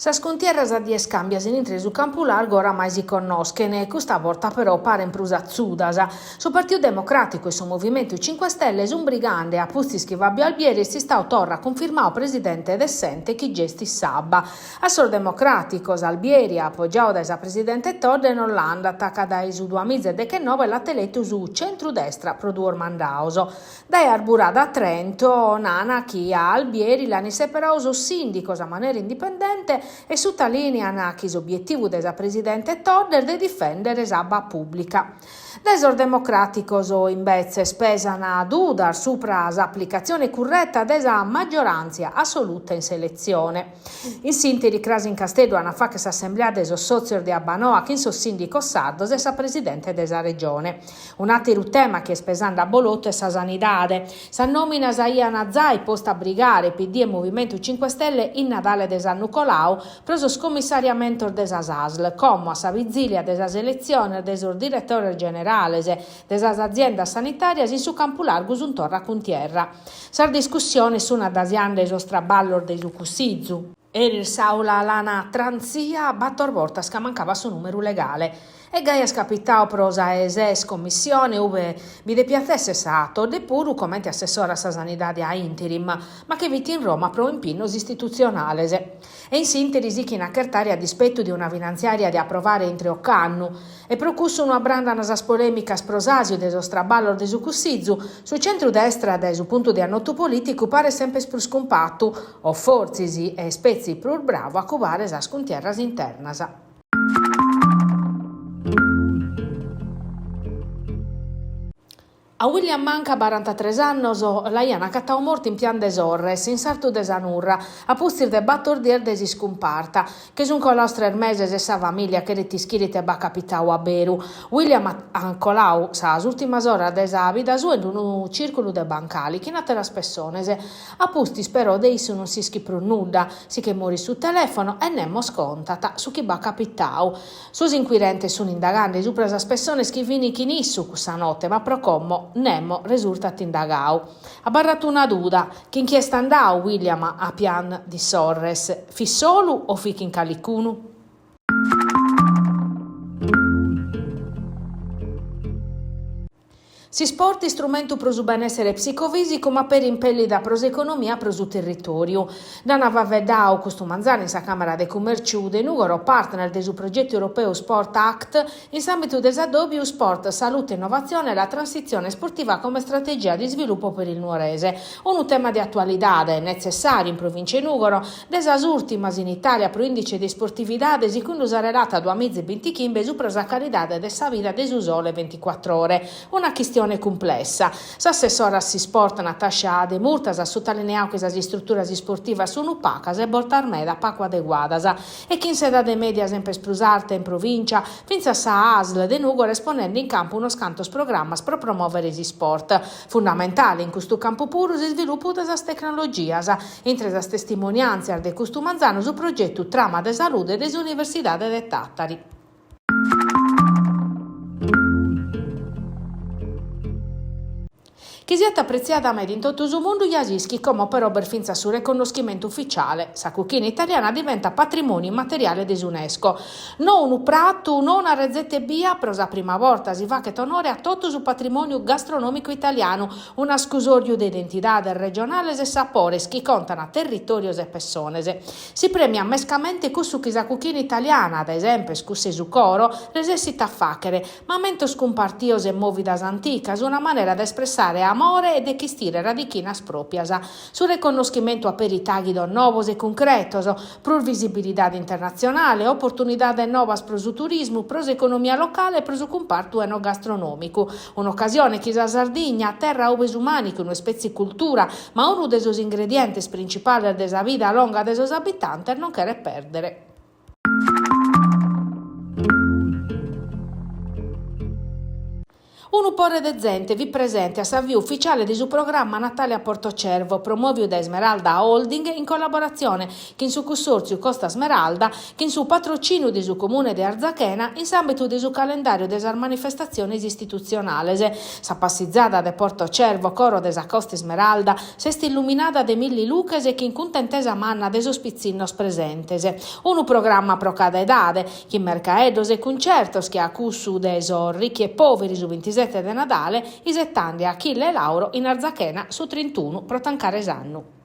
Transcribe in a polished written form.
Sascontierras a 10 cambias in intresu campo largo oramai si conoscono, questa volta però pare in prusazzudas. Su Partito Democratico e su Movimento 5 Stelle un brigante a Puzzi Schivabio Albieri si sta torra confermato presidente decente chi gesti sabba. A Sor Democraticos Albieri appoggiato da presidente Todd in Olanda attacca dai su 2019 l'atteletto su centrodestra produor mandauso. Dai Arburada a Trento nana chi a Albieri l'hanno separato sindicos a maniera indipendente e sottolineano che l'obiettivo del presidente Todd è di difendere la pubblica. Desor democraticos o invece spesano a dudar sopra l'applicazione corretta della maggioranza assoluta in selezione. In sintesi, Crasin Castello hanno fatto che l'assemblea del sozio di Abbanoa che in suo sindaco sardo è presidente della regione. Un altro tema che è spesando a Bolotto è la sanità. Sa nomina Zaiana Zai posta a brigare PD e Movimento 5 Stelle in Natale de San Nicolau preso scommissariamento della SASL, come a sa vigilia della selezione del direttore generale delle aziende sanitarie in su campo largo su un torra con tierra. Sar discussione su una d'aziende eso straballo dei Lucussizu. Il Saula Lana Tranzia battor voltas che mancava su numero legale. E Gaia scapitao prosa eses commissione ove mi depiacesse sato de puru commenti assessora sa sanità a interim, ma che viti in Roma pro impinnos istituzionales. E in sintesi chi in accertare a dispetto di una finanziaria di approvare entro occannu e procusso una branda nasas polemica sprosasio deso straballo desu cussizu su centrodestra desu punto di annotto politico pare sempre sprus compatto o forzisi e spezzi prur bravo a covare sa scontierras internas. A William manca 43 anni, la Iana cattao morto in pian de Sorres, in sarto de Sanurra, a pustir de battordier de si scomparta, che sun con l'ostra ermeses e sa famiglia che reti schirite ba capitao a Beru. William ancolau sa ultima ora de sa vida su in un circolo de bancali, che nate las personese, a pustis però de issu non si schipru nuda, si che mori su telefono e nemmo scontata su chi ba capitao. Sus inquirenti sun indagando su presa persones chi vini chi nissu cussa notte, ma pro commo Nemo risultat indagau. Ha barrato una duda, che inchiesta andau William a pian di Sorres, fi solu o fi in calicunu? Si sporti strumento pro su benessere psicofisico, ma per impelli da proseconomia pro su territorio. Dana va vedau questo manzano in sa Camera de Commerciu de Nugoro, partner del su progetto europeo Sport Act, in ambito del Sadobio Sport, Salute e Innovazione e la transizione sportiva come strategia di sviluppo per il Nuorese. Un tema di attualità necessario in provincia di Nugoro, desas ultimas in Italia pro indice di sportività si quindi usare rata 2025 su pro sa carità de sa vita de su sole 24 ore. Una questione complessa. S'assessora si sport Natascia De Murtas ha sottolineato che le strutture sportive sono opacas e bolta armeda poco adeguadas e che in sede de media sempre sprusarte in provincia finza sa ASL de Nugoro esponendo in campo uno scantos programmas per promuovere gli sport. Fondamentale in questo campo puro si sviluppo delle tecnologie, entre le testimonianze de questo manzano su progetto Trama de Salute delle Università de Tattari. Chi siete apprezzatamente in tutto il mondo Jasischi come però per finza su riconoscimento ufficiale. Sa cucina italiana diventa patrimonio immateriale dell'UNESCO. Non un prato, non una ricetta via, per la prima volta si va che onore a tutto su patrimonio gastronomico italiano, una scusorio di identità del regionale e sapores che contano a territorio e persone. Si premia mescamente con su chi sa cucina italiana, ad esempio scusse su coro, resessita facere, ma mento scompartios e movidas anticas, una maniera di espressare amore e de chistire radichinas propias. Su riconoscimento a peritaghi don novos e concretos, pro visibilità internazionale, opportunità de novas pro su turismo, pro su economia locale e pro su comparto enogastronomico. Un'occasione che sa Sardegna, terra ove umani con una specie cultura, ma uno dei suoi ingredienti principali della vita longa dei suoi abitanti non quere perdere. Un porre de gente vi presente a Savio ufficiale di su programma Natale a Portocervo, promuovio da Esmeralda Holding in collaborazione con su consorzio Costa Smeralda, con su patrocinio di su comune di Arzachena, in ambito di su calendario delle manifestazioni istituzionali. Sa passizzata de Portocervo, coro desa Costa Smeralda, sesti illuminata de Milli Lucas e che in contentesa manna de sospizzinnos presentes. Un programma pro cada edade, che mercaedos e concertos che accussu de ricchi e poveri su 27 de Natale, isettandi a Achille e Lauro in Arzachena su 31 pro tancare sannu.